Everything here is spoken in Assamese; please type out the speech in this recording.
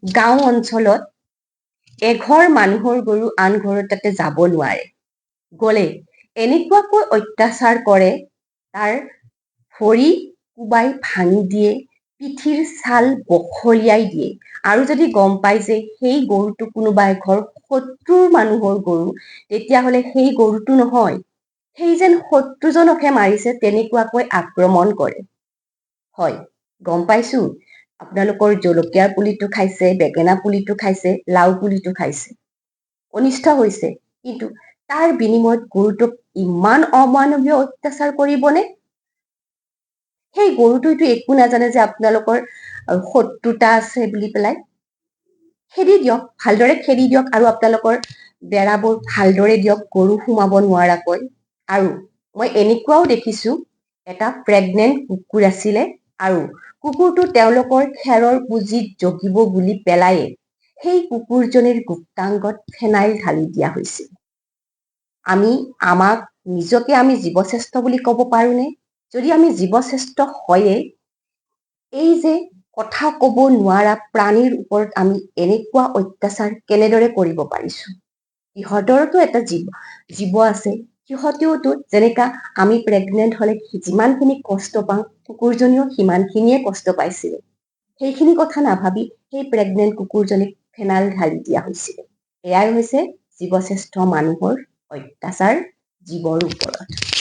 গাঁও অঞ্চলত এঘৰ মানুহৰ গৰু আন ঘৰত তাতে যাব নোৱাৰে। গ'লে এনেকুৱাকৈ অত্যাচাৰ কৰে, তাৰ ভৰি কোবাই ভাঙি দিয়ে, পিঠিৰ ছাল বখলিয়াই দিয়ে। আৰু যদি গম পাই যে সেই গৰুটো কোনোবা এঘৰ শত্ৰুৰ মানুহৰ গৰু, তেতিয়াহ'লে সেই গৰুটো নহয়, সেই যেন শত্ৰুজনকহে মাৰিছে তেনেকুৱাকৈ আক্ৰমণ কৰে। হয়, গম পাইছো আপোনালোকৰ জলকীয়াৰ পুলিটো খাইছে, বেঙেনা পুলিটো খাইছে, লাও পুলিটো খাইছে, অনিষ্ট হৈছে। কিন্তু তাৰ বিনিময়ত গৰুটোক ইমান অমানৱীয় অত্যাচাৰ কৰিবনে? সেই গৰুটোৱেতো একো নাজানে যে আপোনালোকৰ শত্ৰুতা আছে বুলি পেলাই। খেদি দিয়ক, ভালদৰে খেদি দিয়ক আৰু আপোনালোকৰ বেৰাবোৰ ভালদৰে দিয়ক, গৰু সোমাব নোৱাৰাকৈ। আৰু মই এনেকুৱাও দেখিছো, এটা প্ৰেগনেণ্ট কুকুৰ আছিলে আৰু কুকুৰটো তেওঁলোকৰ খেৰৰ পুঁজিত জগিব বুলি পেলাই সেই কুকুৰজনীৰ গুপ্তাংগত ফেনাইল ঢালি দিয়া হৈছিল। আমাক নিজকে আমি জীৱশ্ৰেষ্ঠ বুলি ক'ব পাৰোনে? যদি আমি জীৱশ্ৰেষ্ঠ হয়ে, এই যে কথা ক'ব নোৱাৰা প্ৰাণীৰ ওপৰত আমি এনেকুৱা অত্যাচাৰ কেনেদৰে কৰিব পাৰিছো? সিহঁতৰতো এটা জীৱ আছে, সিহঁতেওতো যেনেকা আমি প্ৰেগনেণ্ট হলে যিমানখিনি কষ্ট পাওঁ, কুকুৰজনীও সিমানখিনিয়ে কষ্ট পাইছিল। সেইখিনি কথা নাভাবি সেই প্ৰেগনেণ্ট কুকুৰজনীক ফেনাইল ঢালি দিয়া হৈছিল। এয়াই হৈছে জীৱশ্ৰেষ্ঠ মানুহৰ অত্যাচাৰ জীৱৰ ওপৰত।